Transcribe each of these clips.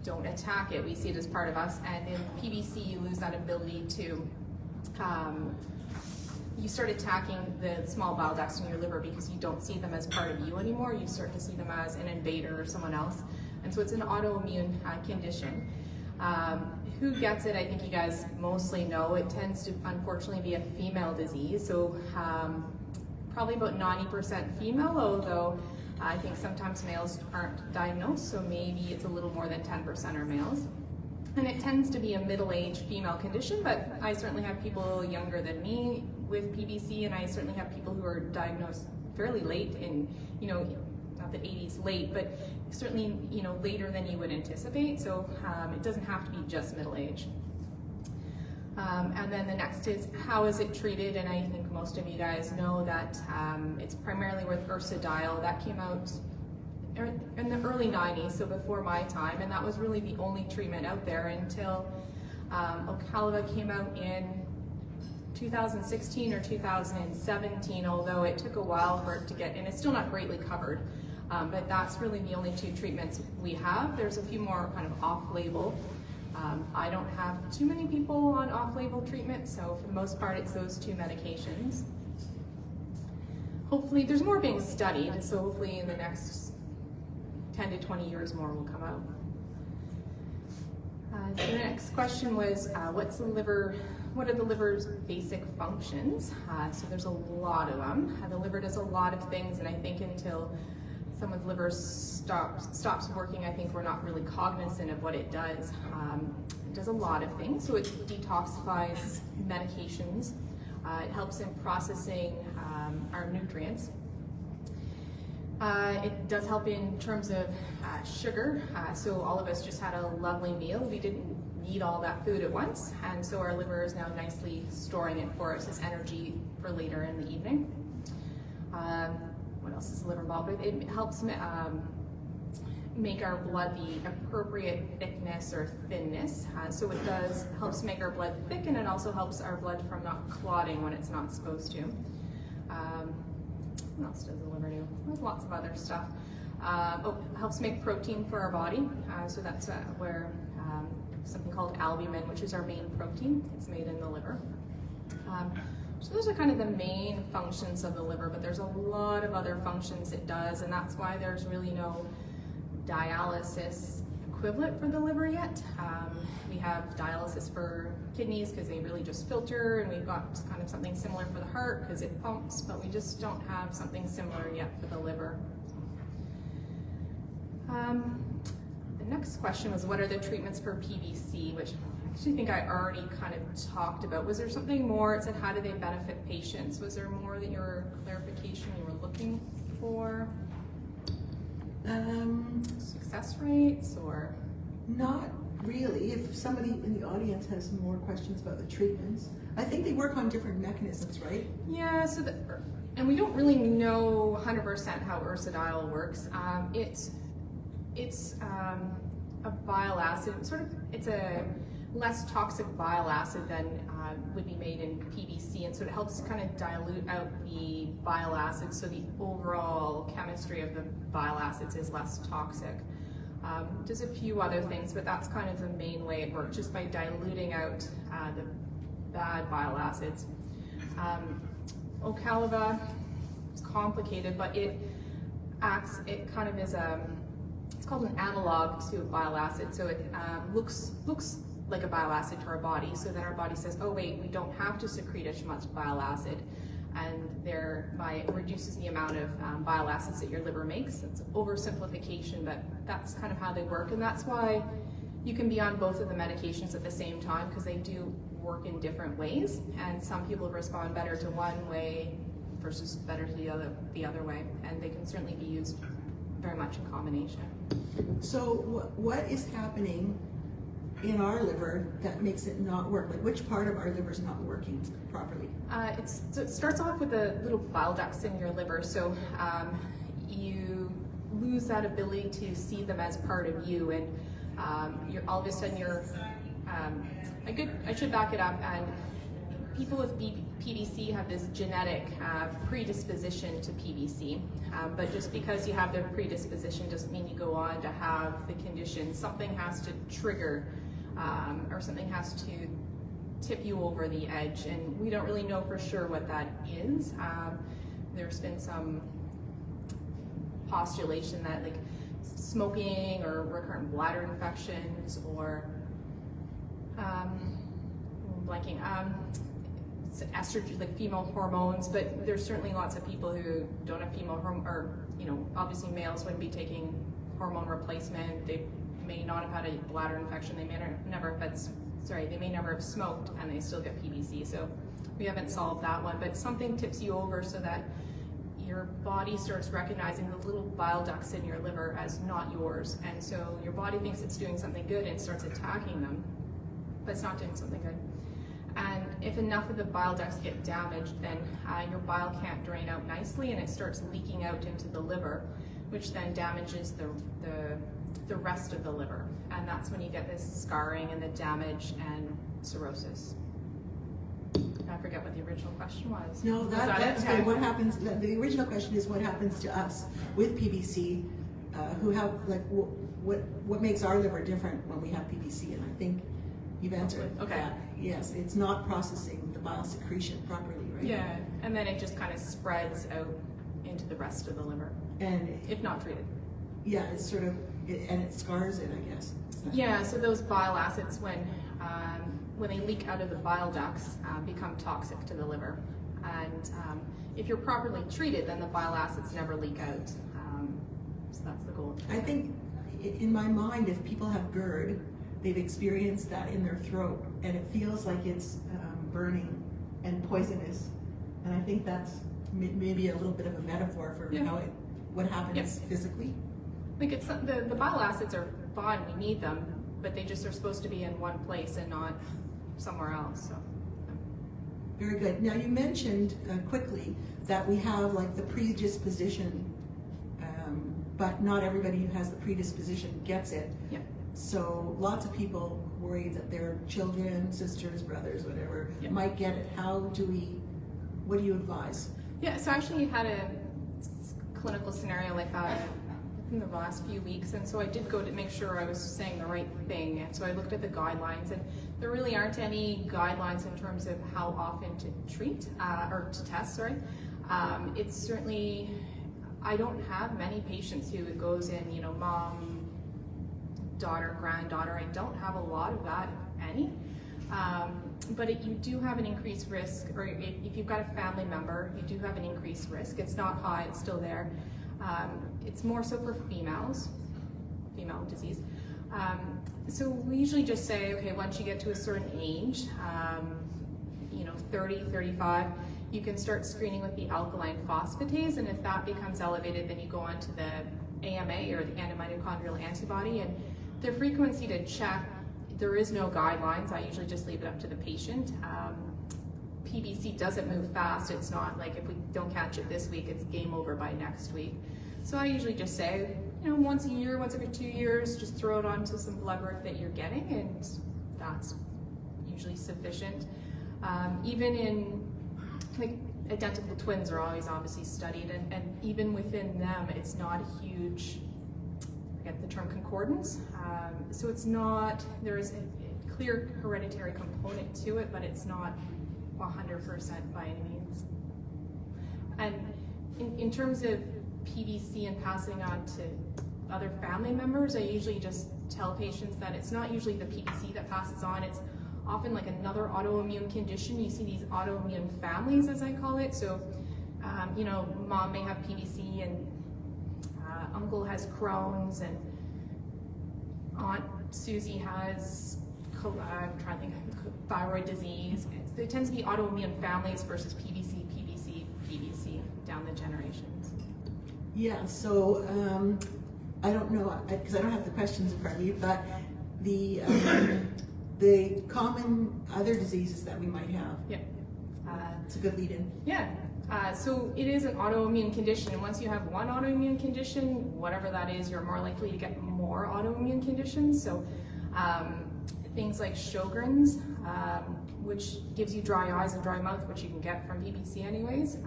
don't attack it. We see it as part of us. And in PBC, you lose that ability to, you start attacking the small bile ducts in your liver because you don't see them as part of you anymore. You start to see them as an invader or someone else. And so it's an autoimmune condition. Who gets it, I think you guys mostly know. It tends to unfortunately be a female disease. So probably about 90% female, although I think sometimes males aren't diagnosed, so maybe it's a little more than 10% are males. And it tends to be a middle-aged female condition, but I certainly have people younger than me with PBC, and I certainly have people who are diagnosed fairly late in, not the 80s late, but certainly, later than you would anticipate. So it doesn't have to be just middle-aged. And then the next is, how is it treated? And I think most of you guys know that it's primarily with Ursidile. That came out in the early 90s, so before my time, and that was really the only treatment out there until Ocaliva came out in 2016 or 2017, although it took a while for it to get, and it's still not greatly covered, but that's really the only two treatments we have. There's a few more kind of off-label. I don't have too many people on off-label treatment, so for the most part it's those two medications. Hopefully, there's more being studied, so hopefully in the next 10 to 20 years more will come out. So the next question was, what are the liver's basic functions? So there's a lot of them. The liver does a lot of things, and I think until someone's liver stops working, I think we're not really cognizant of what it does. It does a lot of things. So it detoxifies medications. It helps in processing our nutrients. It does help in terms of sugar. So all of us just had a lovely meal. We didn't need all that food at once, and so our liver is now nicely storing it for us as energy for later in the evening. What else is the liver involved with? It helps make our blood the appropriate thickness or thinness. So it helps make our blood thick, and it also helps our blood from not clotting when it's not supposed to. What else does the liver do? There's lots of other stuff. Helps make protein for our body. So that's where something called albumin, which is our main protein, it's made in the liver. So those are kind of the main functions of the liver, but there's a lot of other functions it does, and that's why there's really no dialysis equivalent for the liver yet. We have dialysis for kidneys because they really just filter, and we've got kind of something similar for the heart because it pumps, but we just don't have something similar yet for the liver. The next question was, what are the treatments for PBC, which I actually think I already kind of talked about. Was there something more? It said, how do they benefit patients? Was there more that your clarification you were looking for? Success rates or? Not really. If somebody in the audience has more questions about the treatments, I think they work on different mechanisms, right? Yeah, and we don't really know 100% how Ursidile works. It's a bile acid. It's a less toxic bile acid than would be made in PBC, and so it helps kind of dilute out the bile acids, so the overall chemistry of the bile acids is less toxic. Does a few other things, but that's kind of the main way it works, just by diluting out the bad bile acids. Ocaliva is complicated, but it kind of is it's called an analog to a bile acid, so it looks like a bile acid to our body, so then our body says, oh wait, we don't have to secrete as much bile acid, and thereby it reduces the amount of bile acids that your liver makes. It's oversimplification, but that's kind of how they work, and that's why you can be on both of the medications at the same time, because they do work in different ways, and some people respond better to one way versus better to the other way, and they can certainly be used very much in combination. So what is happening in our liver that makes it not work? Like, which part of our liver is not working properly? So it starts off with the little bile ducts in your liver, so you lose that ability to see them as part of you, and all of a sudden I should back it up, and people with PBC have this genetic predisposition to PBC, but just because you have the predisposition doesn't mean you go on to have the condition. Something has to trigger, or something has to tip you over the edge, and we don't really know for sure what that is. There's been some postulation that like smoking or recurrent bladder infections or estrogen, like female hormones, but there's certainly lots of people who don't have female hormone, or obviously males wouldn't be taking hormone replacement. They may not have had a bladder infection. They may never have smoked, and they still get PBC. So we haven't solved that one, but something tips you over so that your body starts recognizing the little bile ducts in your liver as not yours, and so your body thinks it's doing something good and starts attacking them, but it's not doing something good. And if enough of the bile ducts get damaged, then your bile can't drain out nicely, and it starts leaking out into the liver, which then damages the rest of the liver, and that's when you get this scarring and the damage and cirrhosis. I forget what the original question was. No, that's good. What happens? The original question is what happens to us with PBC, who have what makes our liver different when we have PBC? And I think you've answered that. Yes, it's not processing the bile secretion properly, right? Yeah, and then it just kind of spreads out into the rest of the liver, and if not treated. Yeah, it's sort of, and it scars it, I guess. Yeah, so those bile acids, when they leak out of the bile ducts, become toxic to the liver. And if you're properly treated, then the bile acids never leak out. So that's the goal. I think, in my mind, if people have GERD, they've experienced that in their throat, and it feels like it's burning and poisonous. And I think that's maybe a little bit of a metaphor for what happens physically. Like the bile acids are fine, we need them, but they just are supposed to be in one place and not somewhere else. So. Very good. Now you mentioned quickly that we have like the predisposition, but not everybody who has the predisposition gets it. Yeah. So lots of people worry that their children, sisters, brothers, whatever, might get it. What do you advise? Yeah, so I actually had a clinical scenario like that in the last few weeks, and so I did go to make sure I was saying the right thing, and so I looked at the guidelines, and there really aren't any guidelines in terms of how often to treat, or to test, sorry. It's certainly, I don't have many patients who it goes in, mom, daughter, granddaughter. I don't have a lot of that, any. But you do have an increased risk, or if you've got a family member, you do have an increased risk. It's not high, it's still there. It's more so for female disease. So we usually just say, okay, once you get to a certain age, 30, 35, you can start screening with the alkaline phosphatase, and if that becomes elevated, then you go on to the AMA, or the antimitochondrial antibody, and the frequency to check, there is no guidelines. I usually just leave it up to the patient. PBC doesn't move fast. It's not like if we don't catch it this week, it's game over by next week. So I usually just say, once a year, once every 2 years, just throw it onto some blood work that you're getting, and that's usually sufficient. Even in, identical twins are always obviously studied, and even within them, it's not a huge, I forget the term, concordance. So it's not, there is a clear hereditary component to it, but it's not 100% by any means. And in terms of PBC and passing on to other family members, I usually just tell patients that it's not usually the PBC that passes on, it's often like another autoimmune condition. You see these autoimmune families, as I call it. So, mom may have PBC, and uncle has Crohn's, and Aunt Susie has, I'm trying to think, thyroid disease. It tends to be autoimmune families versus PBC, PBC down the generations. Yeah, so I don't know, because I don't have the questions in front of me, but the common other diseases that we might have. Yeah. It's a good lead-in. Yeah. So it is an autoimmune condition, and once you have one autoimmune condition, whatever that is, you're more likely to get more autoimmune conditions. So things like Sjogren's, which gives you dry eyes and dry mouth, which you can get from PBC anyways.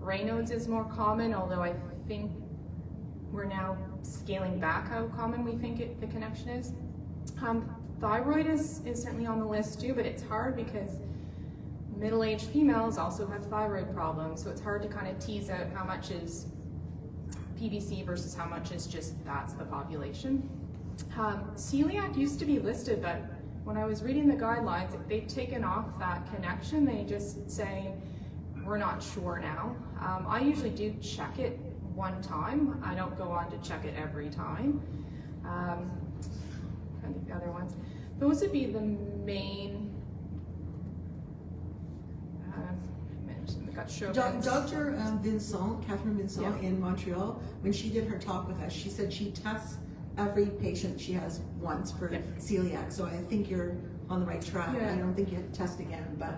Raynaud's is more common, although I think we're now scaling back how common we think the connection is. Thyroid is certainly on the list too, but it's hard because middle-aged females also have thyroid problems, so it's hard to kind of tease out how much is PBC versus how much is just that's the population. Celiac used to be listed, but when I was reading the guidelines, they've taken off that connection. They just say, we're not sure now. I usually do check it one time. I don't go on to check it every time. I think the other ones. Those would be the main. I got Sjogren's. Dr. Vincent, Catherine Vincent in Montreal, when she did her talk with us, she said she tests every patient she has once for celiac. So I think you're on the right track. I don't think you have to test again, but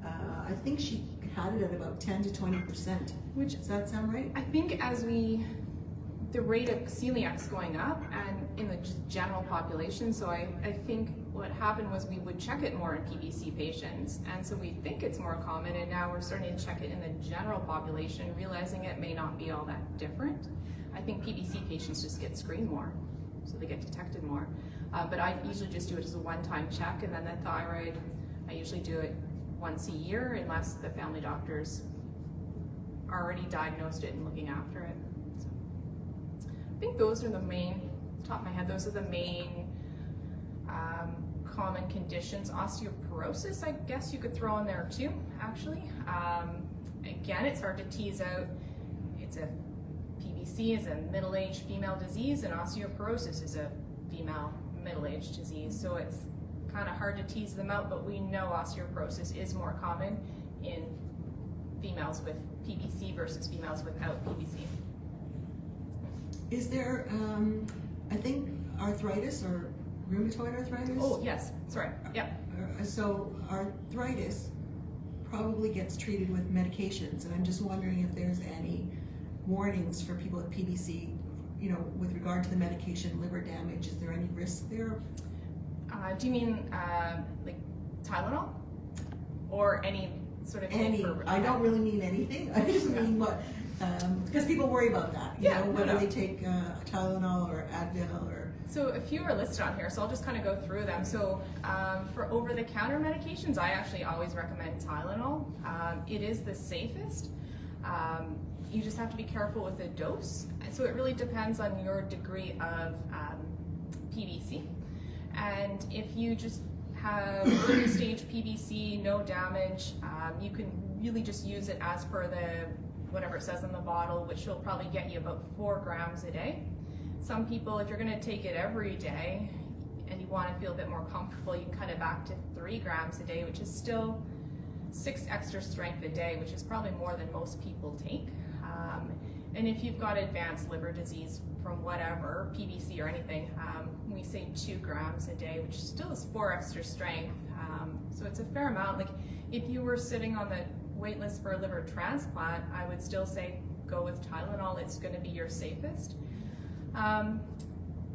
I think she had it at about 10 to 20%. Does that sound right? I think as the rate of celiac's going up and in the general population, so I think what happened was we would check it more in PBC patients, and so we think it's more common, and now we're starting to check it in the general population, realizing it may not be all that different. I think PBC patients just get screened more, so they get detected more. But I usually just do it as a one-time check, and then the thyroid, I usually do it once a year unless the family doctor's already diagnosed it and looking after it. So I think those are the main, top of my head, those are the main common conditions. Osteoporosis, I guess you could throw in there too, actually. Again, it's hard to tease out. It's a PBC is a middle-aged female disease, and osteoporosis is a female middle-aged disease. So it's kind of hard to tease them out, but we know osteoporosis is more common in females with PBC versus females without PBC. Is there, I think, arthritis or rheumatoid arthritis? Oh, yes, sorry, yeah. So arthritis probably gets treated with medications, and I'm just wondering if there's any warnings for people with PBC, you know, with regard to the medication, liver damage. Is there any risk there? Do you mean like Tylenol? Or any sort of thing? I don't really mean anything. I just mean what, because people worry about that, you know, whether they take Tylenol or Advil or... So a few are listed on here, so I'll just kind of go through them. So for over-the-counter medications, I actually always recommend Tylenol. It is the safest. You just have to be careful with the dose. So it really depends on your degree of PBC. And if you just have early stage PBC, no damage, you can really just use it as per the whatever it says on the bottle, which will probably get you about 4 grams a day. Some people, if you're going to take it every day and you want to feel a bit more comfortable, you can cut it back to 3 grams a day, which is still 6 extra strength a day, which is probably more than most people take. And if you've got advanced liver disease from whatever, PBC or anything, we say 2 grams a day, which still is 4 extra strength. So it's a fair amount. Like if you were sitting on the wait list for a liver transplant, I would still say go with Tylenol. It's going to be your safest.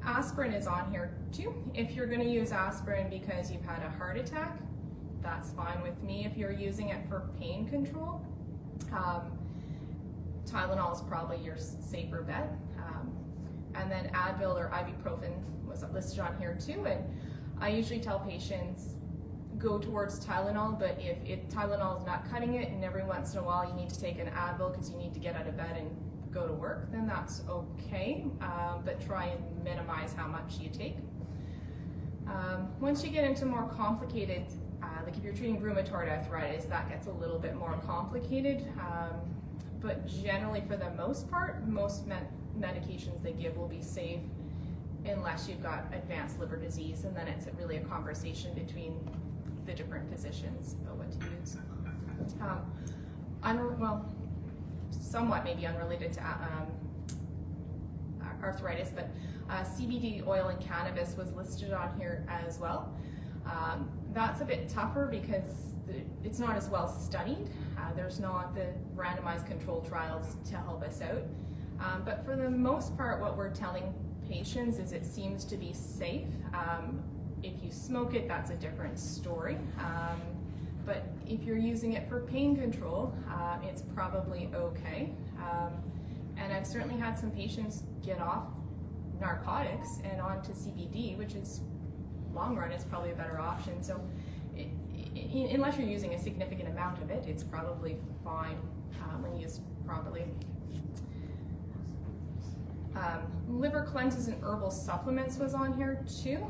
Aspirin is on here too. If you're going to use aspirin because you've had a heart attack, that's fine with me. If you're using it for pain control, Tylenol is probably your safer bet. And then Advil or ibuprofen was listed on here too. And I usually tell patients go towards Tylenol, but if Tylenol is not cutting it and every once in a while you need to take an Advil because you need to get out of bed and go to work, then that's okay, but try and minimize how much you take. Once you get into more complicated, like if you're treating rheumatoid arthritis, that gets a little bit more complicated, but generally for the most part, most medications they give will be safe unless you've got advanced liver disease, and then it's really a conversation between the different physicians about what to use. Well, somewhat maybe unrelated to arthritis, but Cbd Oil and Cannabis was listed on here as well. That's a bit tougher because it's not as well studied. There's not the randomized control trials to help us out. But for the most part, what we're telling patients is it seems to be safe. If you smoke it, that's a different story. But if you're using it for pain control, it's probably okay. And I've certainly had some patients get off narcotics and onto CBD, which is long run is probably a better option. So unless you're using a significant amount of it, it's probably fine when used properly. Liver cleanses and herbal supplements was on here too.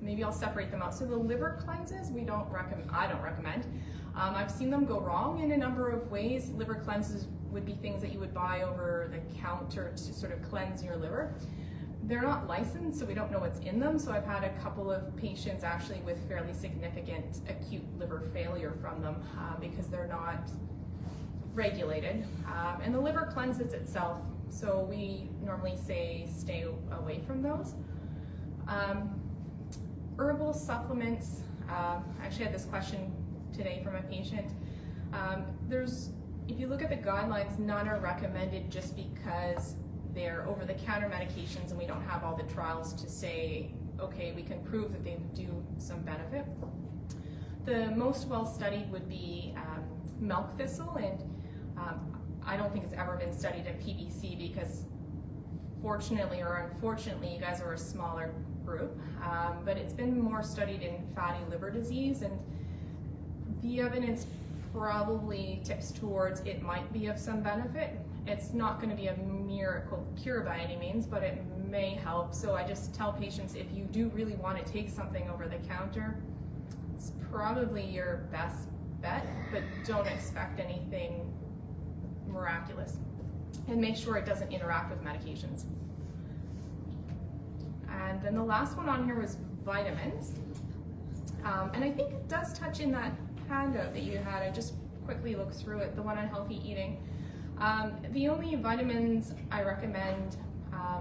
Maybe I'll separate them out. So the liver cleanses, I don't recommend. I've seen them go wrong in a number of ways. Liver cleanses would be things that you would buy over the counter to sort of cleanse your liver. They're not licensed, so we don't know what's in them. So I've had a couple of patients actually with fairly significant acute liver failure from them because they're not regulated. And the liver cleanses itself, so we normally say stay away from those. Herbal supplements, I actually had this question today from a patient. If you look at the guidelines, none are recommended just because they're over-the-counter medications and we don't have all the trials to say, okay, we can prove that they do some benefit. The most well-studied would be milk thistle, and I don't think it's ever been studied in PBC because fortunately or unfortunately, you guys are a smaller group, but it's been more studied in fatty liver disease, and the evidence probably tips towards it might be of some benefit. It's not going to be a miracle cure by any means, but it may help. So I just tell patients, if you do really want to take something over the counter, it's probably your best bet, but don't expect anything miraculous. And make sure it doesn't interact with medications. And then the last one on here was vitamins. And I think it does touch in that handout that you had. I just quickly looked through it, the one on healthy eating. The only vitamins I recommend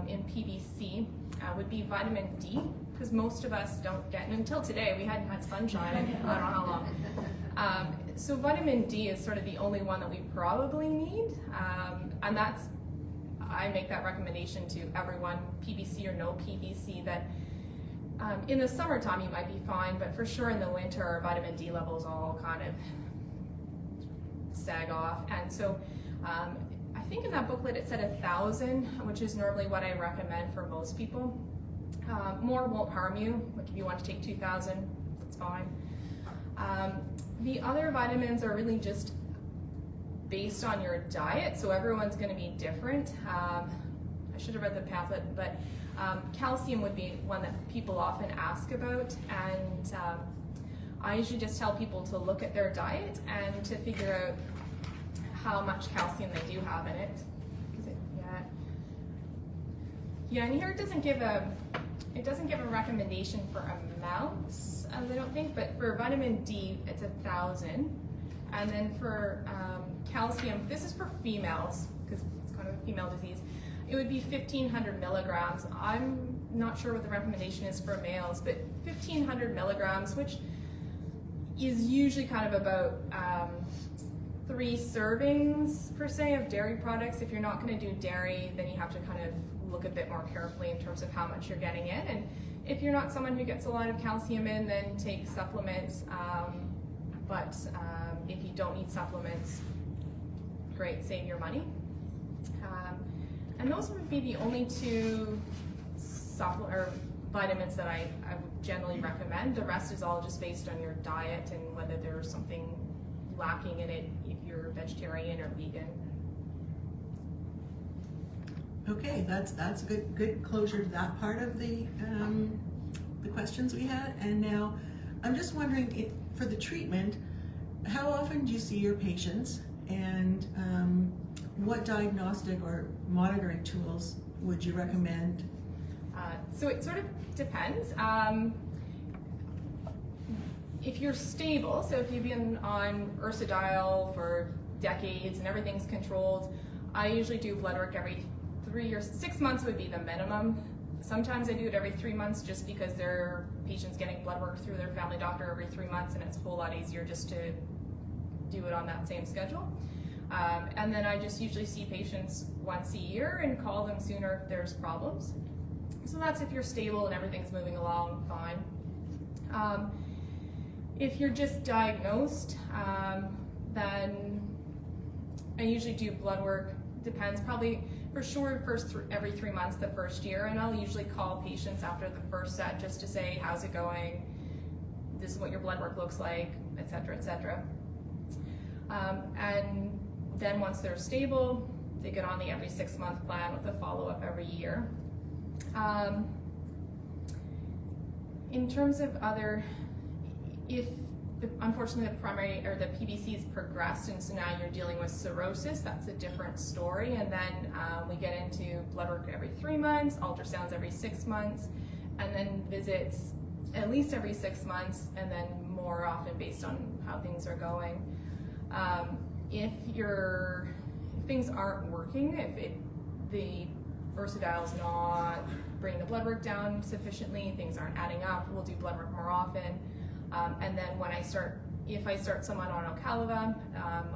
in PBC would be vitamin D, because most of us don't get, and until today we hadn't had sunshine in I don't know how long. So vitamin D is sort of the only one that we probably need, and I make that recommendation to everyone, PBC or no PBC, that in the summertime you might be fine, but for sure in the winter our vitamin D levels all kind of sag off. And so I think in that booklet it said 1,000, which is normally what I recommend for most people. More won't harm you. Like if you want to take 2,000, that's fine. The other vitamins are really just based on your diet, so everyone's going to be different. I should have read the pamphlet, but calcium would be one that people often ask about, and I usually just tell people to look at their diet and to figure out how much calcium they do have in it. Yeah, and here it doesn't give a recommendation for amounts, I don't think, but for vitamin D it's 1,000, and then for calcium, this is for females because it's kind of a female disease, it would be 1,500 milligrams. I'm not sure what the recommendation is for males, but 1,500 milligrams, which is usually kind of about 3 servings per se of dairy products. If you're not going to do dairy, then you have to kind of look a bit more carefully in terms of how much you're getting in. And if you're not someone who gets a lot of calcium in, then take supplements. But if you don't need supplements, great, save your money. And those would be the only 2 vitamins that I would generally recommend. The rest is all just based on your diet and whether there's something lacking in it if you're vegetarian or vegan. Okay, that's a good closure to that part of the questions we had. And now I'm just wondering, for the treatment, how often do you see your patients, and what diagnostic or monitoring tools would you recommend? So it sort of depends. If you're stable, so if you've been on ursodiol for decades and everything's controlled, I usually do blood work every 3 or 6 months would be the minimum. Sometimes I do it every 3 months just because there are patients getting blood work through their family doctor every 3 months, and it's a whole lot easier just to do it on that same schedule. And then I just usually see patients once a year and call them sooner if there's problems. So that's if you're stable and everything's moving along fine. If you're just diagnosed, then I usually do blood work. Depends, probably for sure every 3 months the first year, and I'll usually call patients after the first set just to say, how's it going? This is what your blood work looks like, etc., etc. And then once they're stable, they get on the every 6-month plan with a follow-up every year. In terms of other, if unfortunately the primary or the PBC is progressed and so now you're dealing with cirrhosis, that's a different story. And then we get into blood work every 3 months, ultrasounds every 6 months, and then visits at least every 6 months, and then more often based on how things are going. If things aren't working, if the ursodiol's not bringing the blood work down sufficiently, things aren't adding up, we'll do blood work more often. And then if I start someone on Ocaliva,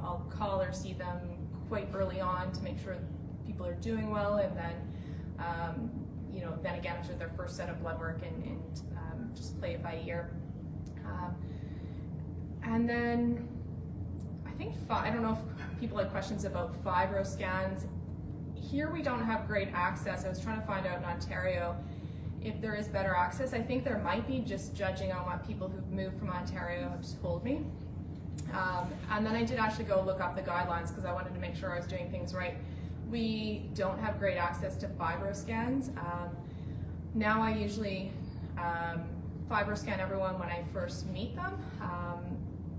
I'll call or see them quite early on to make sure people are doing well, and then then again after their first set of blood work and just play it by ear. And then I think I don't know if people had questions about Fibro Scans. Here we don't have great access. I was trying to find out in Ontario if there is better access. I think there might be, just judging on what people who've moved from Ontario have told me. And then I did actually go look up the guidelines because I wanted to make sure I was doing things right. We don't have great access to Fibro Scans. Now I usually Fibroscan everyone when I first meet them,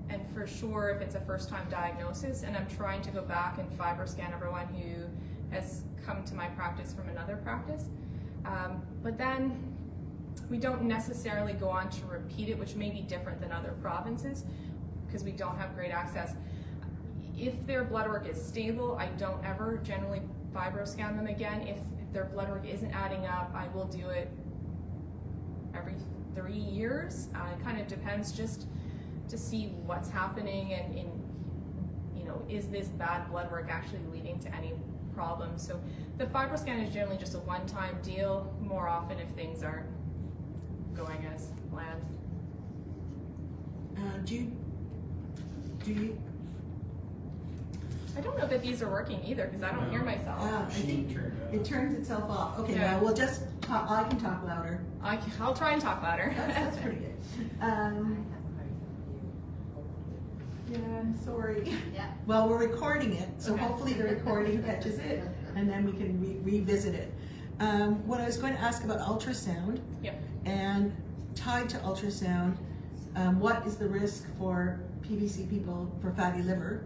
and for sure if it's a first-time diagnosis, and I'm trying to go back and Fibroscan everyone who has come to my practice from another practice. But then we don't necessarily go on to repeat it, which may be different than other provinces because we don't have great access. If their blood work is stable, I don't ever generally Fibroscan them again. If their blood work isn't adding up, I will do it every 3 years. It kind of depends, just to see what's happening and is this bad blood work actually leading to any problems. So the Fibroscan is generally just a one-time deal, more often if things aren't going as planned. Do you? I don't know that these are working either because I don't hear myself. I think it turns itself off. Okay, Yeah. well, we'll just talk. I can talk louder. I'll try and talk louder. That's pretty good. Yeah, sorry. Yeah. Well, we're recording it, so Okay. hopefully the recording catches it, and then we can revisit it. What I was going to ask about ultrasound, Yep. and tied to ultrasound, what is the risk for PBC people for fatty liver?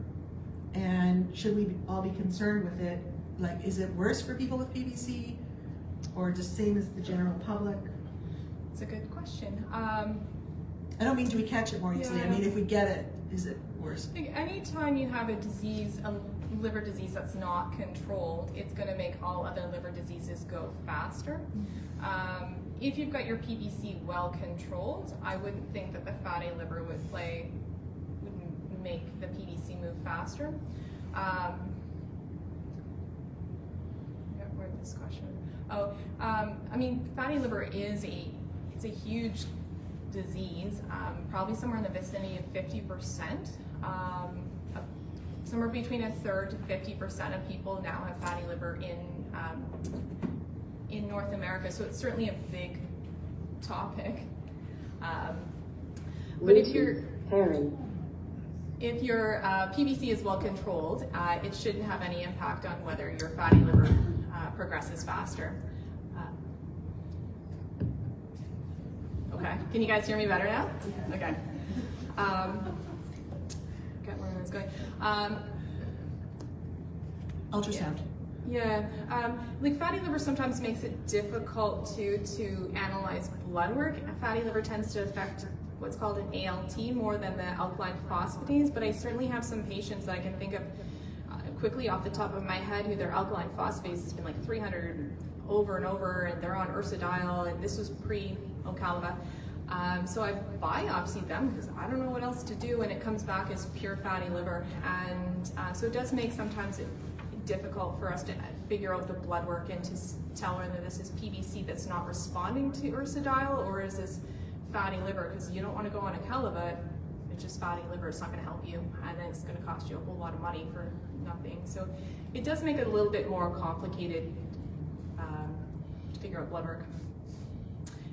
And should we all be concerned with it? Like, is it worse for people with PBC, or just same as the general public? It's a good question. I don't mean do we catch it more easily. I Yeah. mean, if we get it, is it worse? I think anytime you have a disease, a liver disease that's not controlled, it's going to make all other liver diseases go faster. If you've got your PBC well controlled, I wouldn't think that the fatty liver would make the PBC move faster. Where's this question? Oh, I mean, fatty liver is it's a huge disease, probably somewhere in the vicinity of 50%. Somewhere between 1/3 to 50% of people now have fatty liver in North America, so it's certainly a big topic. But if your PBC is well controlled, it shouldn't have any impact on whether your fatty liver progresses faster. Okay, can you guys hear me better now? Okay. Get where I was going. Ultrasound. Yeah, like fatty liver sometimes makes it difficult to analyze blood work. Fatty liver tends to affect what's called an ALT more than the alkaline phosphatase, but I certainly have some patients that I can think of quickly off the top of my head who their alkaline phosphatase has been like 300 over and over, and they're on ursodiol, and this was pre-Ocaliva. So I biopsied them because I don't know what else to do, and it comes back as pure fatty liver. And so it does make sometimes it difficult for us to figure out the blood work and to tell whether this is PBC that's not responding to ursodiol or is this fatty liver, because you don't want to go on Acalabut, it's just fatty liver, it's not going to help you, and then it's going to cost you a whole lot of money for nothing. So it does make it a little bit more complicated to figure out blood work.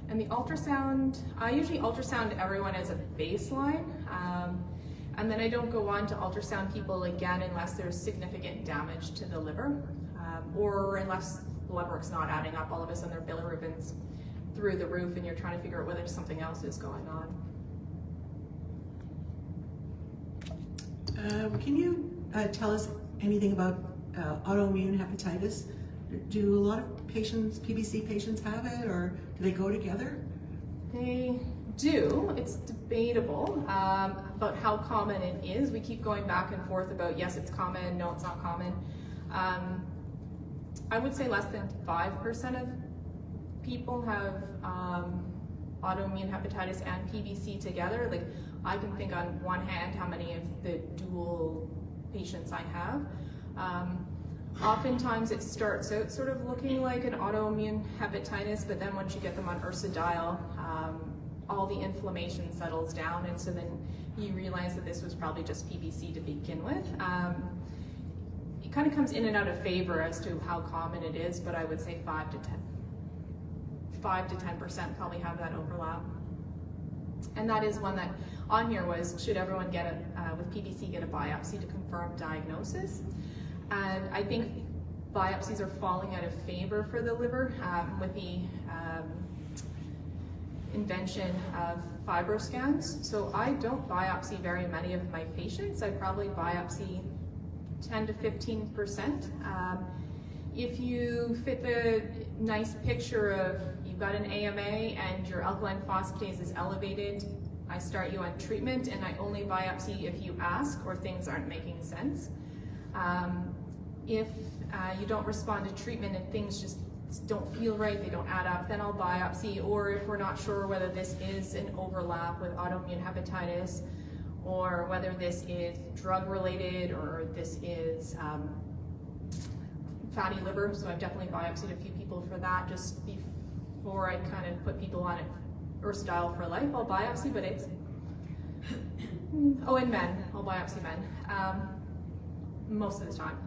And the ultrasound, I usually ultrasound everyone as a baseline, and then I don't go on to ultrasound people again unless there's significant damage to the liver, or unless blood work's not adding up. All of a sudden their bilirubin's through the roof and you're trying to figure out whether something else is going on. Can you tell us anything about autoimmune hepatitis? Do a lot of patients, PBC patients, have it, or do they go together? They do. It's debatable about how common it is. We keep going back and forth about yes, it's common, no, it's not common. I would say less than 5% of people have autoimmune hepatitis and PBC together. Like, I can think on one hand how many of the dual patients I have. Oftentimes it starts out sort of looking like an autoimmune hepatitis, but then once you get them on ursodiol, all the inflammation settles down, and so then you realize that this was probably just PBC to begin with. It kind of comes in and out of favor as to how common it is, but I would say 5 to 10% probably have that overlap. And that is one that on here was, should everyone get with PBC get a biopsy to confirm diagnosis? And I think biopsies are falling out of favor for the liver with the invention of Fibro Scans. So I don't biopsy very many of my patients. I probably biopsy 10 to 15%. If you fit the nice picture of you've got an AMA and your alkaline phosphatase is elevated, I start you on treatment, and I only biopsy if you ask or things aren't making sense. If you don't respond to treatment and things just don't feel right, they don't add up, then I'll biopsy. Or if we're not sure whether this is an overlap with autoimmune hepatitis, or whether this is drug related, or this is fatty liver, so I've definitely biopsied a few people for that just before I kind of put people on it ursodiol for life. I'll biopsy, but it's and men, I'll biopsy men most of the time.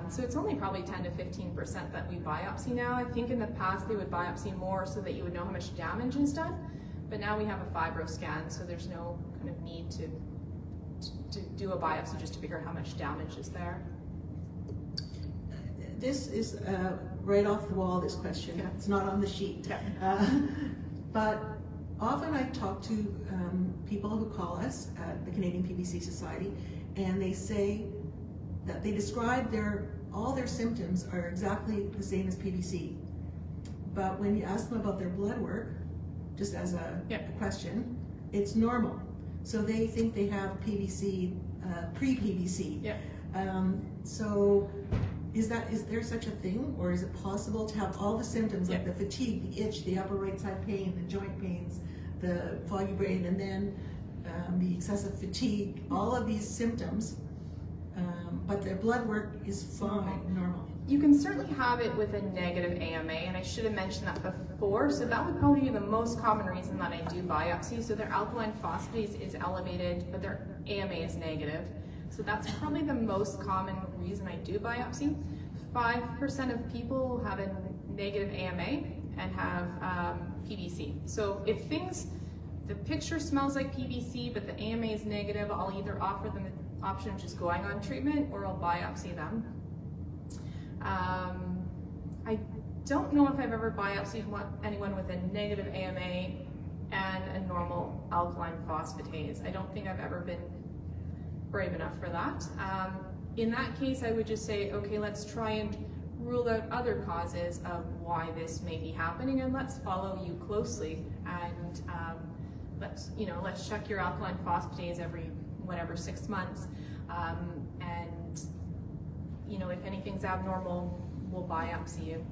So it's only probably 10 to 15% that we biopsy now. I think in the past they would biopsy more so that you would know how much damage is done, but now we have a Fibro Scan, so there's no kind of need to do a biopsy just to figure out how much damage is there. This is right off the wall, this question. Yeah. It's not on the sheet. Yeah. But often I talk to people who call us at the Canadian PBC Society, and they say that they describe all their symptoms are exactly the same as PBC. But when you ask them about their blood work, just as a question, it's normal. So they think they have PBC, pre-PBC. Yeah. So is there such a thing, or is it possible to have all the symptoms, like the fatigue, the itch, the upper right side pain, the joint pains, the foggy brain, and then the excessive fatigue, all of these symptoms, but their blood work is fine, normal? You can certainly have it with a negative AMA, and I should have mentioned that before. So that would probably be the most common reason that I do biopsy. So their alkaline phosphatase is elevated, but their AMA is negative. So that's probably the most common reason I do biopsy. 5% of people have a negative AMA and have PBC. So if the picture smells like PBC, but the AMA is negative, I'll either offer them the option of just going on treatment, or I'll biopsy them. I don't know if I've ever biopsied anyone with a negative AMA and a normal alkaline phosphatase. I don't think I've ever been brave enough for that. In that case, I would just say, okay, let's try and rule out other causes of why this may be happening, and let's follow you closely, and let's check your alkaline phosphatase every 6 months, and if anything's abnormal, we'll biopsy you.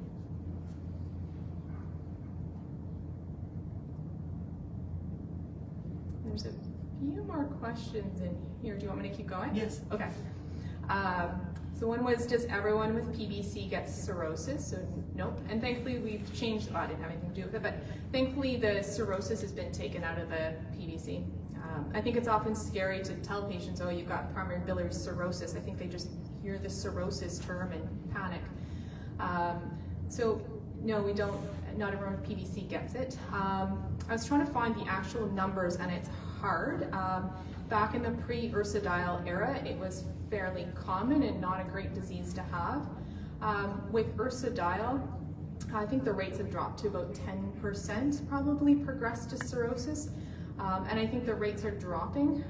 There's a few more questions in here. Do you want me to keep going? Yes. Okay. So one was, does everyone with PBC get cirrhosis? So nope. And thankfully we've changed, well, I didn't have anything to do with it, but thankfully the cirrhosis has been taken out of the PBC. I think it's often scary to tell patients, oh, you've got primary biliary cirrhosis. I think they just hear the cirrhosis term and panic. So no, we don't, not everyone with PBC gets it. I was trying to find the actual numbers and it's hard. Back in the pre-ursodiol era, it was fairly common and not a great disease to have. With ursodiol, I think the rates have dropped to about 10% probably progress to cirrhosis. And I think the rates are dropping.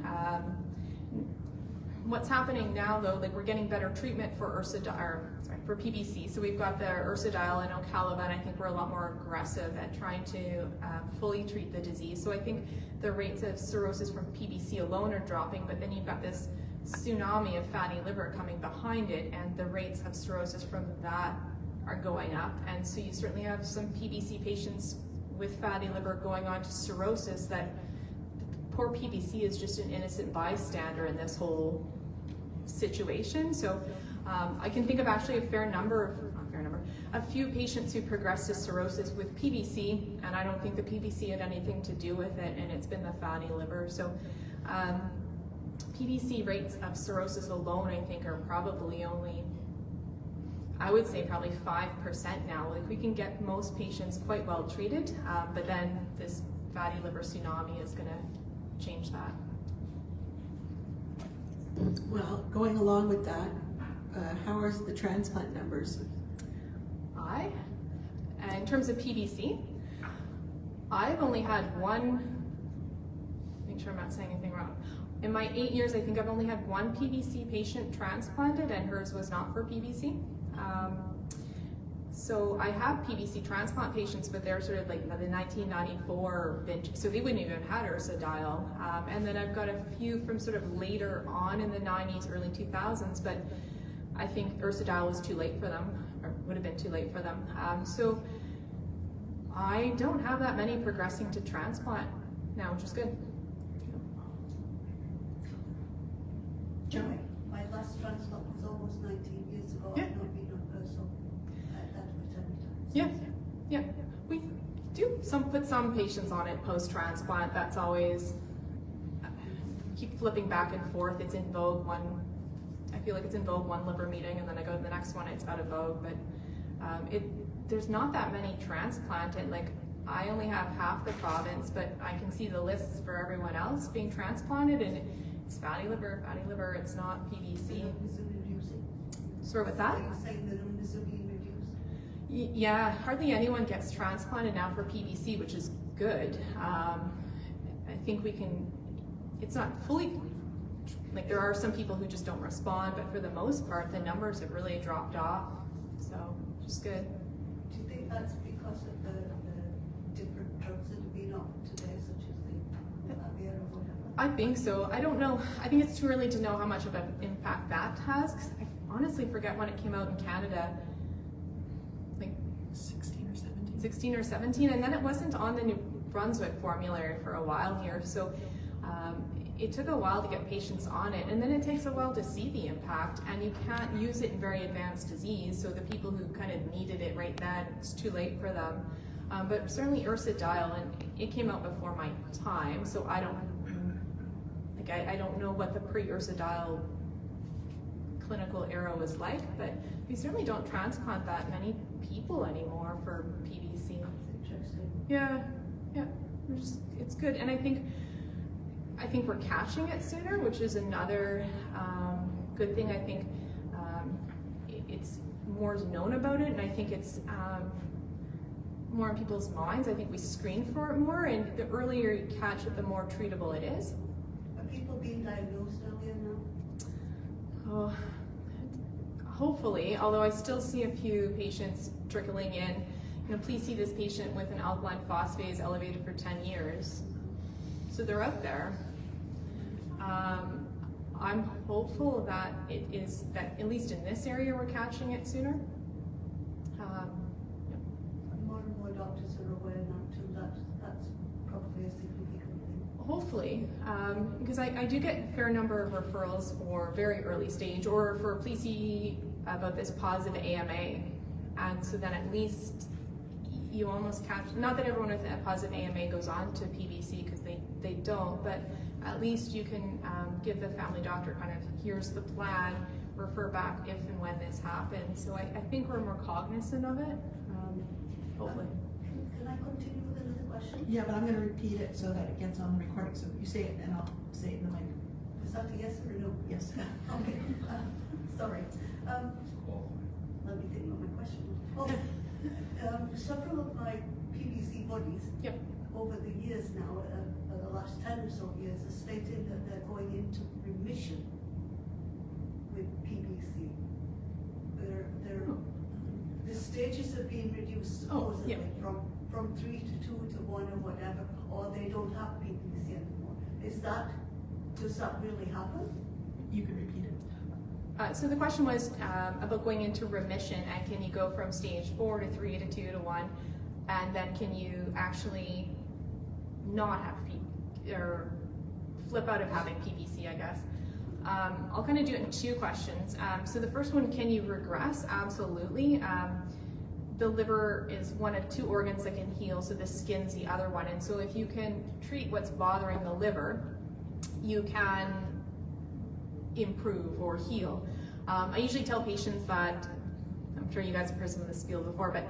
What's happening now though, like we're getting better treatment for for PBC. So we've got the ursodiol and Ocaliva, and I think we're a lot more aggressive at trying to fully treat the disease. So I think the rates of cirrhosis from PBC alone are dropping, but then you've got this tsunami of fatty liver coming behind it, and the rates of cirrhosis from that are going up. And so you certainly have some PBC patients with fatty liver going on to cirrhosis that poor PBC is just an innocent bystander in this whole situation. So I can think of actually a few patients who progressed to cirrhosis with PBC, and I don't think the PBC had anything to do with it, and it's been the fatty liver. So PBC rates of cirrhosis alone, I think, are probably only, I would say probably 5% now. Like we can get most patients quite well treated, but then this fatty liver tsunami is gonna change that. Well, going along with that, how are the transplant numbers? In terms of PBC, I've only had one, make sure I'm not saying anything wrong. In my 8 years, I think I've only had one PBC patient transplanted, and hers was not for PBC. So I have PBC transplant patients, but they're sort of like the 1994 vintage, so they wouldn't even have had ursodiol. And then I've got a few from sort of later on in the 90s, early 2000s, but I think ursodiol was too late for them, or would have been too late for them. So I don't have that many progressing to transplant now, which is good. Joy, my last transplant was almost 19 years ago. Yeah. I've not been on Herbal at that maternity. Yeah, yeah. We do put some patients on it post-transplant. That's always, keep flipping back and forth. It's in vogue I feel like it's in vogue one liver meeting, and then I go to the next one, it's out of vogue. But there's not that many transplanted. Like I only have half the province, but I can see the lists for everyone else being transplanted, and it's fatty liver, it's not PBC. Sorry, what's that? Are you saying the numbers are being reduced? Yeah, hardly anyone gets transplanted now for PBC, which is good. I think we can, it's not fully, like there are some people who just don't respond, but for the most part, the numbers have really dropped off, so just good. Do you think that's because of the different drugs that have been offered today, such as the Avia or whatever? I think so. I don't know. I think it's too early to know how much of an impact that has, 'cause I honestly forget when it came out in Canada, like 16 or 17, and then it wasn't on the New Brunswick formulary for a while here, so it took a while to get patients on it, and then it takes a while to see the impact, and you can't use it in very advanced disease, so the people who kind of needed it right then, it's too late for them. But certainly ursodiol, and it came out before my time, so I don't know what the pre-ursodiol clinical era was like, but we certainly don't transplant that many people anymore for PBC. Interesting. Yeah, it's good, and I think we're catching it sooner, which is another good thing. I think it's more known about it, and I think it's more in people's minds. I think we screen for it more, and the earlier you catch it, the more treatable it is. Are people being diagnosed earlier now? Oh, hopefully, although I still see a few patients trickling in. You know, please see this patient with an alkaline phosphatase elevated for 10 years. So they're out there. I'm hopeful that that at least in this area we're catching it sooner. More and more doctors are aware now too. That's probably a significant thing. Hopefully, because I do get a fair number of referrals for very early stage or for about this positive AMA. And so then at least you almost catch, not that everyone with a positive AMA goes on to PBC, because they don't, but at least you can give the family doctor kind of, here's the plan, refer back if and when this happens. So I think we're more cognizant of it, hopefully. Can I continue with another question? Yeah, but I'm gonna repeat it so that it gets on the recording, so you say it and I'll say it in the mic. Is that a yes or a no? Yes. Okay, sorry. Let me think what my question was. Several of my PBC buddies Yep. over the years now, the last 10 or so years, have stated that they're going into remission with PBC. The stages are being reduced supposedly from 3 to 2 to 1 or whatever, or they don't have PBC anymore. Does that really happen? You can repeat it. So the question was about going into remission, and can you go from stage 4 to 3 to 2 to 1, and then can you actually not have or flip out of having PBC, I guess. I'll kind of do it in 2 questions. So the first one, can you regress? Absolutely. The liver is one of 2 organs that can heal, so the skin's the other one. And so if you can treat what's bothering the liver, you can improve or heal. I usually tell patients that, I'm sure you guys have heard some of this field before, but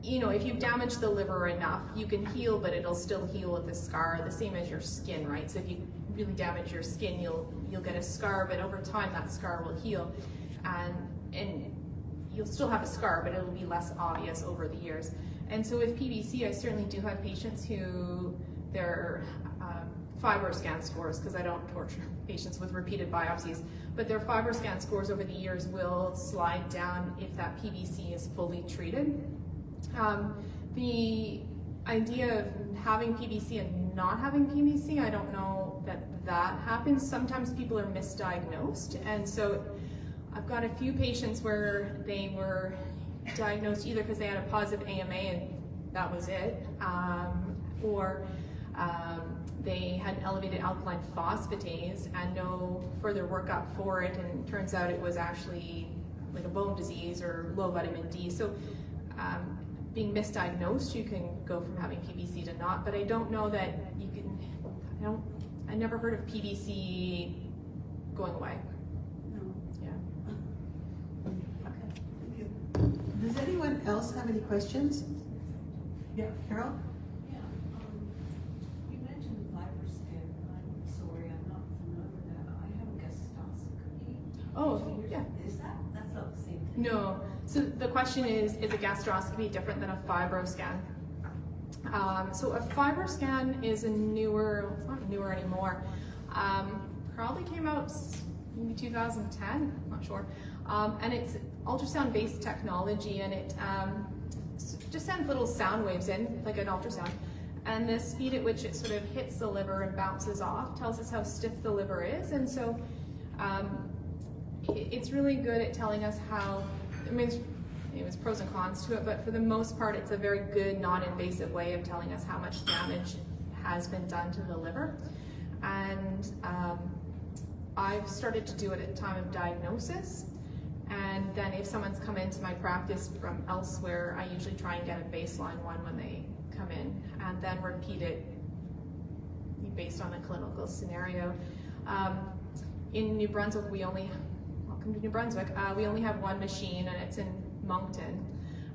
you know, if you damage the liver enough, you can heal, but it'll still heal with a scar, the same as your skin, right? So if you really damage your skin, you'll get a scar, but over time that scar will heal, and you'll still have a scar, but it'll be less obvious over the years. And so with PBC, I certainly do have patients who their Fibroscan scores, because I don't torture patients with repeated biopsies, but their Fibroscan scores over the years will slide down if that PBC is fully treated. The idea of having PBC and not having PBC, I don't know that happens. Sometimes people are misdiagnosed, and so I've got a few patients where they were diagnosed either because they had a positive AMA and that was it, or they had an elevated alkaline phosphatase and no further workup for it, and it turns out it was actually like a bone disease or low vitamin D. So being misdiagnosed, you can go from having PBC to not, but I don't know that you can, I never heard of PBC going away. No. Yeah. Okay, thank you. Does anyone else have any questions? Yeah, Carol? Yeah, you mentioned Fibroscan. I'm sorry, I'm not familiar with that. I have a gastroscopy. Oh, yeah. That's not the same thing? No. So the question is a gastroscopy different than a Fibroscan? So a Fibroscan is a newer, it's not newer anymore, probably came out maybe 2010, not sure. And it's ultrasound-based technology, and it just sends little sound waves in, like an ultrasound. And the speed at which it sort of hits the liver and bounces off tells us how stiff the liver is. And so it's really good at telling us how, I mean, it was pros and cons to it, but for the most part, it's a very good, non-invasive way of telling us how much damage has been done to the liver. And I've started to do it at time of diagnosis. And then if someone's come into my practice from elsewhere, I usually try and get a baseline one when they come in, and then repeat it based on a clinical scenario. In New Brunswick, welcome to New Brunswick, we only have 1 machine, and it's in Moncton,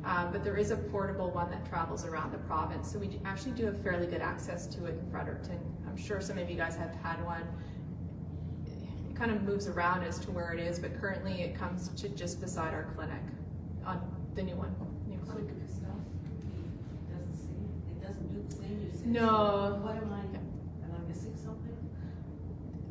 but there is a portable one that travels around the province, so we actually do have fairly good access to it in Fredericton. I'm sure some of you guys have had one. It kind of moves around as to where it is, but currently it comes to just beside our clinic on the new one. So the gastroscopy doesn't do the same? You said No. So what am I missing something?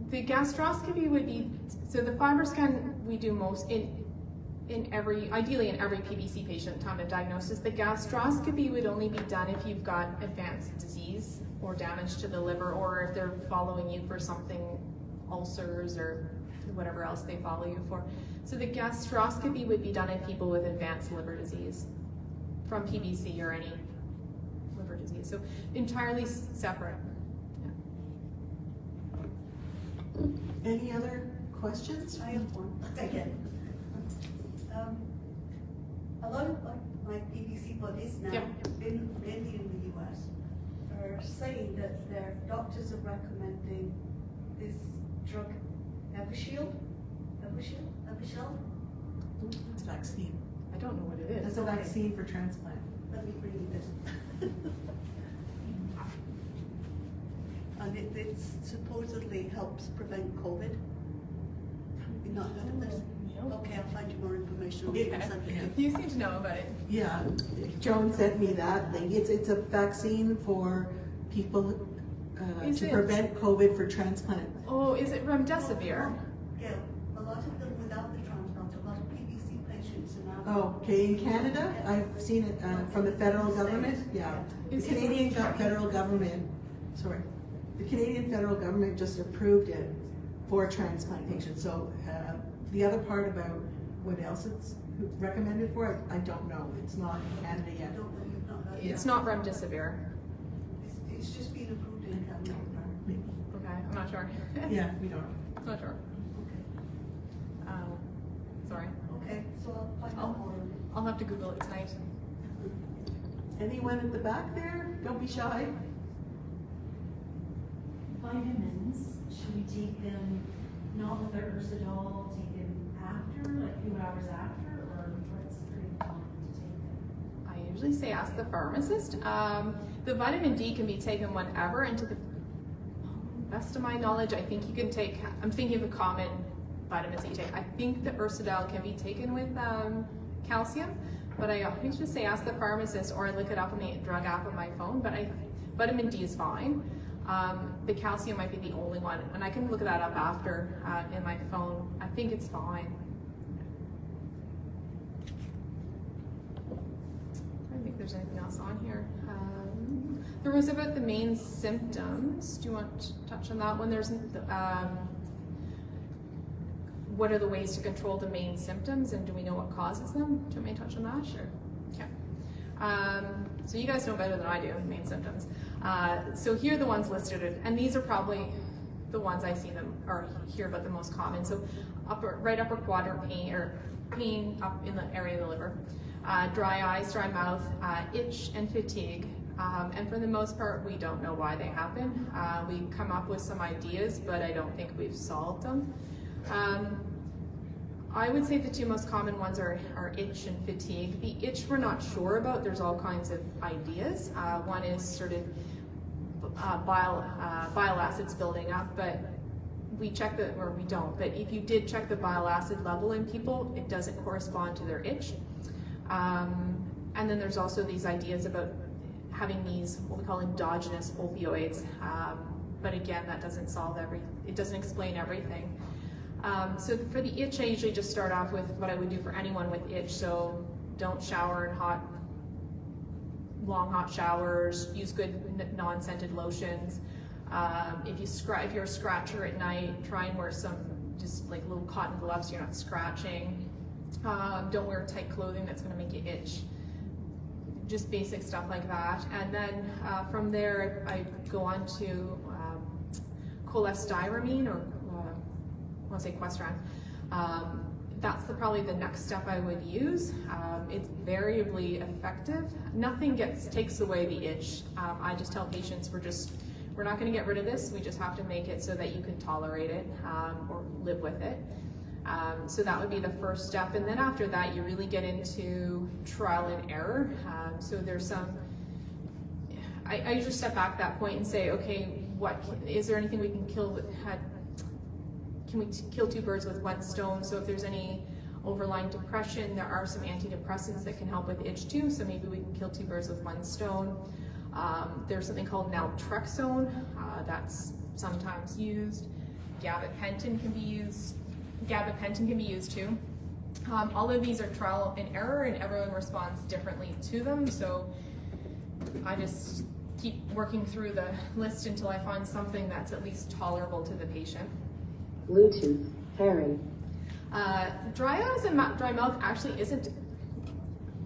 The gastroscopy would be, so the Fibroscan we do most ideally in every PBC patient time of diagnosis. The gastroscopy would only be done if you've got advanced disease or damage to the liver, or if they're following you for something, ulcers or whatever else they follow you for. So the gastroscopy would be done in people with advanced liver disease from PBC or any liver disease. So entirely separate. Any other questions? I have one again. lot of my PBC buddies now, Yep. mainly in the US, are saying that their doctors are recommending this drug, Evusheld? It's a vaccine. I don't know what it is. It's a vaccine for transplant. Let me bring you this. And it supposedly helps prevent COVID. You've not heard of this? Okay, I'll find you more information. Okay. I'll send it to you. You seem to know about it. Yeah, Joan sent me that thing. It's a vaccine for people Is to it? prevent COVID for transplant. Oh, is it remdesivir? Yeah, a lot of them without the transplant, a lot of PBC patients are now. Oh, okay, in Canada, I've seen it from the federal government, yeah. The Is it- Canadian federal government, sorry, the Canadian federal government just approved it for transplant patients. So the other part about what else it's recommended for, I don't know. It's not in Canada I yet. don't know, you've not heard. It's not remdesivir. It's just been approved in Canada. Okay, I'm not sure. Yeah, we don't know. I'm not sure. Sorry. Okay, so I'll find Oh. out more. I'll have to Google it tonight. Anyone at the back there? Don't be shy. Vitamins, should we take them not with our Ursidol, take them after, like a few hours after, or what's pretty common to take them? I usually say ask the pharmacist. The vitamin D can be taken whenever, and to the best of my knowledge, I think you can take, I'm thinking of the common vitamins that you take. I think the Ursidol can be taken with calcium, but I always just say ask the pharmacist, or I look it up on the drug app on my phone, but vitamin D is fine. The calcium might be the only one, and I can look that up after in my phone. I think it's fine. I don't think there's anything else on here. There was about the main symptoms. Do you want to touch on that one? There's what are the ways to control the main symptoms, and do we know what causes them? Do you want me to touch on that? Sure. Okay. So you guys know better than I do the main symptoms. So here are the ones listed, and these are probably the ones I see them or hear about the most common. So right upper quadrant pain, or pain up in the area of the liver, dry eyes, dry mouth, itch, and fatigue. And for the most part, we don't know why they happen. We come up with some ideas, but I don't think we've solved them. I would say the two most common ones are itch and fatigue. The itch we're not sure about. There's all kinds of ideas. One is sort of bile acids building up, but we check the, or we don't, but if you did check the bile acid level in people, it doesn't correspond to their itch. And then there's also these ideas about having these, what we call endogenous opioids. But again, that doesn't solve it doesn't explain everything. So for the itch, I usually just start off with what I would do for anyone with itch. So don't shower in long hot showers, use good non-scented lotions. If you're a scratcher at night, try and wear some just like little cotton gloves so you're not scratching. Don't wear tight clothing that's gonna make you itch. Just basic stuff like that. And then from there, I go on to cholestyramine, or I want to say Questran. That's probably the next step I would use. It's variably effective. Nothing takes away the itch. I just tell patients we're not going to get rid of this. We just have to make it so that you can tolerate it or live with it. So that would be the first step, and then after that, you really get into trial and error. So there's some. I usually step back at that point and say, okay, is there anything we can kill that can we kill two birds with one stone? So if there's any overlying depression, there are some antidepressants that can help with itch too, so maybe we can kill two birds with one stone. There's something called naltrexone that's sometimes used. Gabapentin can be used too. All of these are trial and error, and everyone responds differently to them, so I just keep working through the list until I find something that's at least tolerable to the patient. Bluetooth pairing. Dry eyes and dry mouth actually isn't,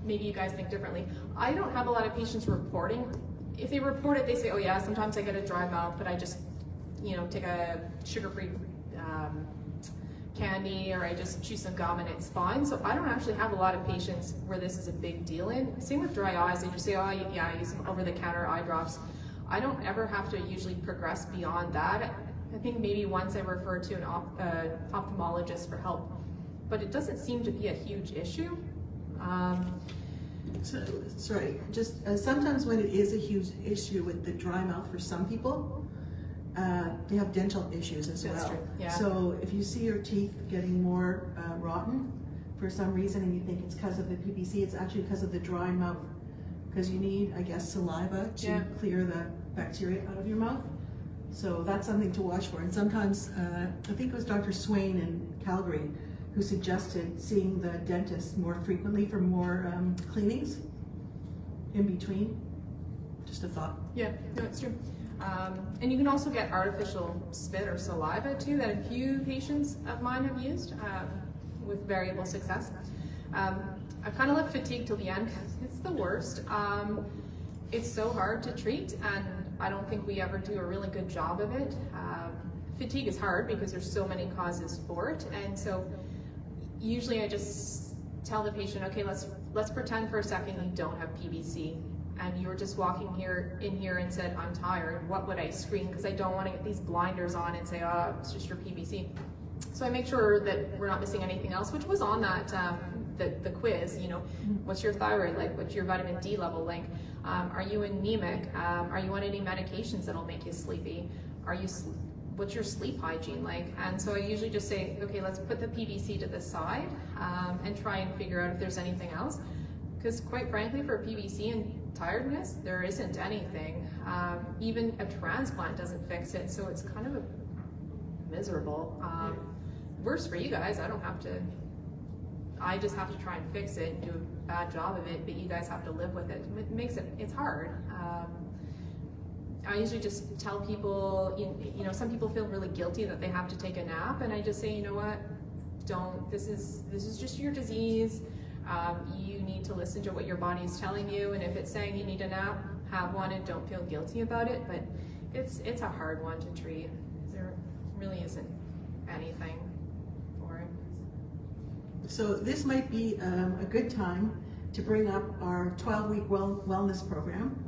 maybe you guys think differently. I don't have a lot of patients reporting. If they report it, they say, oh yeah, sometimes I get a dry mouth, but I just, take a sugar-free candy or I just chew some gum and it's fine. So I don't actually have a lot of patients where this is a big deal in. Same with dry eyes. They just say, oh yeah, I use some over-the-counter eye drops. I don't ever have to usually progress beyond that. I think maybe once I refer to an ophthalmologist for help, but it doesn't seem to be a huge issue. Sorry, just sometimes when it is a huge issue with the dry mouth for some people, they have dental issues as That's well. true, yeah. So if you see your teeth getting more rotten for some reason and you think it's because of the PBC, it's actually because of the dry mouth. Because you need, I guess, saliva to clear the bacteria out of your mouth. So that's something to watch for. And sometimes, I think it was Dr. Swain in Calgary who suggested seeing the dentist more frequently for more cleanings in between. Just a thought. Yeah, no, it's true. And you can also get artificial spit or saliva too, that a few patients of mine have used with variable success. I kind of left fatigue till the end because it's the worst. It's so hard to treat, and I don't think we ever do a really good job of it. Fatigue is hard because there's so many causes for it, and so usually I just tell the patient, okay, let's pretend for a second you don't have PBC, and you were just walking in here and said, I'm tired. What would I screen? Because I don't want to get these blinders on and say, oh, it's just your PBC. So I make sure that we're not missing anything else, which was on that the quiz. You know, what's your thyroid like? What's your vitamin D level like? Are you anemic? Are you on any medications that'll make you sleepy? What's your sleep hygiene like? And so I usually just say, okay, let's put the PBC to the side and try and figure out if there's anything else. Because quite frankly, for PBC and tiredness, there isn't anything. Even a transplant doesn't fix it, so it's kind of miserable. Worse for you guys, I just have to try and fix it and do a bad job of it, but you guys have to live with it. It's hard. I usually just tell people, you know, some people feel really guilty that they have to take a nap, and I just say, you know what, don't, this is just your disease. You need to listen to what your body's telling you, and if it's saying you need a nap, have one and don't feel guilty about it, but it's a hard one to treat. There really isn't anything for it. So this might be a good time to bring up our 12-week wellness program.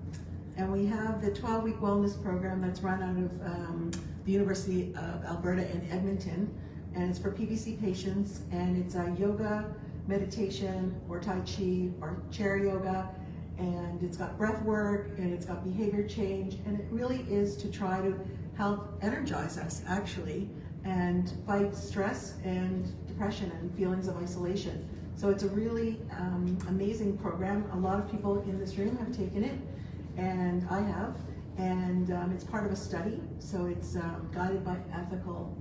And we have the 12-week wellness program that's run out of the University of Alberta in Edmonton, and it's for PBC patients, and it's a yoga, meditation, or Tai Chi, or chair yoga, and it's got breath work, and it's got behavior change, and it really is to try to help energize us, actually, and fight stress and depression and feelings of isolation. So it's a really amazing program. A lot of people in this room have taken it, and I have, and it's part of a study, so it's guided by ethical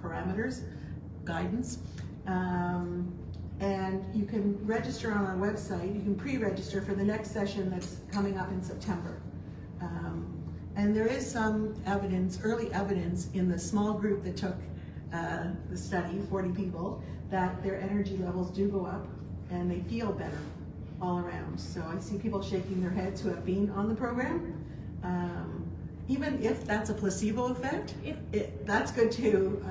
parameters, guidance, and you can register on our website. You can pre-register for the next session that's coming up in September. And there is some evidence, early evidence in the small group that took the study, 40 people, that their energy levels do go up and they feel better all around. So I see people shaking their heads who have been on the program. Even if that's a placebo effect, that's good too.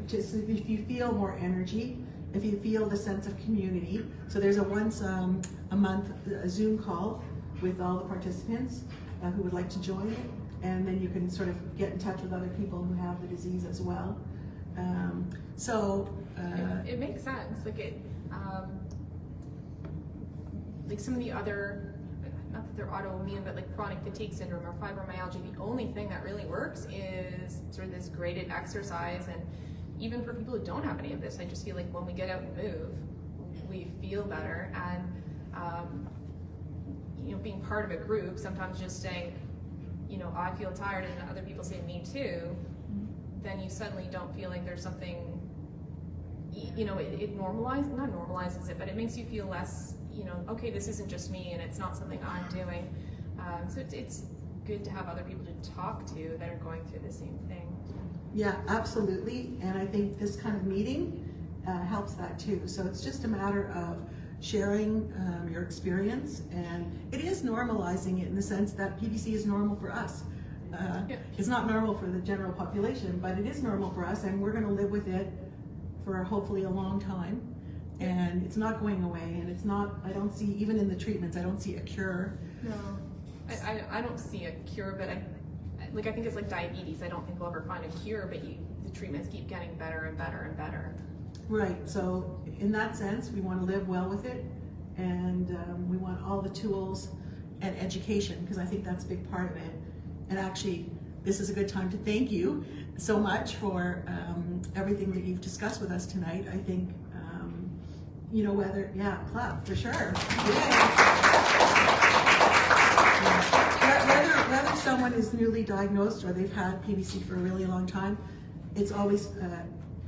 Just if you feel more energy, if you feel the sense of community. So there's a once a month Zoom call with all the participants who would like to join it, and then you can sort of get in touch with other people who have the disease as well. It makes sense. Like some of the other, not that they're autoimmune, but like chronic fatigue syndrome or fibromyalgia, the only thing that really works is sort of this graded exercise. And even for people who don't have any of this, I just feel like when we get out and move, we feel better. And you know, being part of a group, sometimes just saying, you know, I feel tired, and other people say me too, then you suddenly don't feel like there's something, you know, it not normalizes it, but it makes you feel less, you know, okay, this isn't just me and it's not something I'm doing. So it's good to have other people to talk to that are going through the same thing. Yeah, absolutely. And I think this kind of meeting helps that too. So it's just a matter of sharing your experience, and it is normalizing it in the sense that PBC is normal for us. It's not normal for the general population, but it is normal for us, and we're going to live with it for hopefully a long time. And it's not going away, and it's not, I don't see, even in the treatments, I don't see a cure. No, I don't see a cure, but I think it's like diabetes. I don't think we'll ever find a cure, but the treatments keep getting better and better and better. Right, so in that sense, we want to live well with it, and we want all the tools and education, because I think that's a big part of it. And actually, this is a good time to thank you so much for everything that you've discussed with us tonight. I think, clap for sure. Whether someone is newly diagnosed or they've had PBC for a really long time, it's always a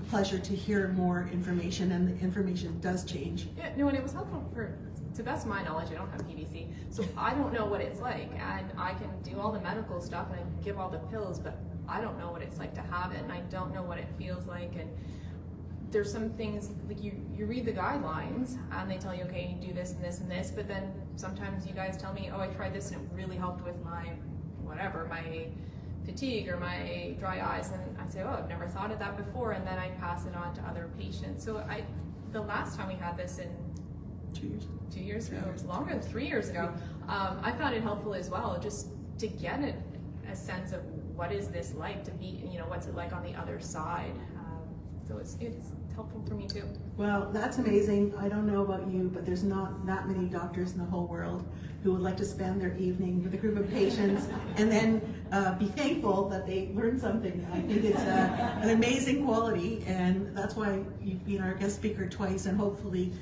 pleasure to hear more information, and the information does change. Yeah, no, and it was helpful to the best of my knowledge, I don't have PBC, so I don't know what it's like, and I can do all the medical stuff and I can give all the pills, but I don't know what it's like to have it, and I don't know what it feels like. And there's some things, like you read the guidelines and they tell you, okay, you do this and this and this, but then sometimes you guys tell me, oh, I tried this and it really helped with my whatever, my fatigue or my dry eyes, and I say, oh, I've never thought of that before, and then I pass it on to other patients. So the last time we had this in 2 years ago, it was longer than 3 years ago, I found it helpful as well, just to get a sense of what is this like to be, what's it like on the other side. So it's helpful for me too. Well, that's amazing. I don't know about you, but there's not that many doctors in the whole world who would like to spend their evening with a group of patients and then be thankful that they learned something. I think it's an amazing quality, and that's why you've been our guest speaker twice, and hopefully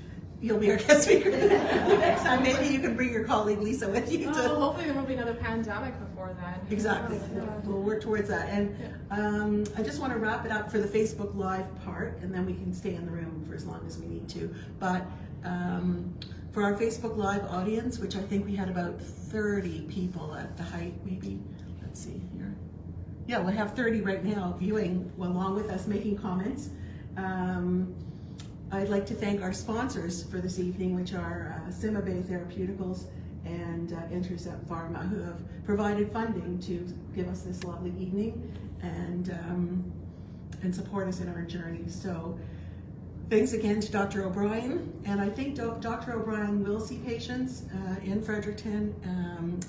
you'll be our guest speaker next time. Maybe you can bring your colleague Lisa with you. Hopefully there won't be another pandemic before then. Exactly. We'll work towards that. And I just want to wrap it up for the Facebook Live part, and then we can stay in the room for as long as we need to. But for our Facebook Live audience, which I think we had about 30 people at the height, maybe, let's see here. Yeah, we have 30 right now viewing along with us, making comments. I'd like to thank our sponsors for this evening, which are Cbd Therapeuticals and Intercept Pharma, who have provided funding to give us this lovely evening and support us in our journey. So thanks again to Dr. O'Brien, and I think Dr. O'Brien will see patients in Fredericton,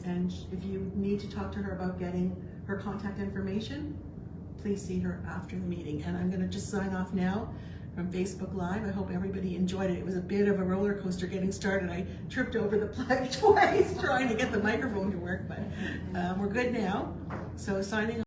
and if you need to talk to her about getting her contact information, please see her after the meeting. And I'm going to just sign off now from Facebook Live. I hope everybody enjoyed it. It was a bit of a roller coaster getting started. I tripped over the plug twice trying to get the microphone to work, but we're good now. So signing off.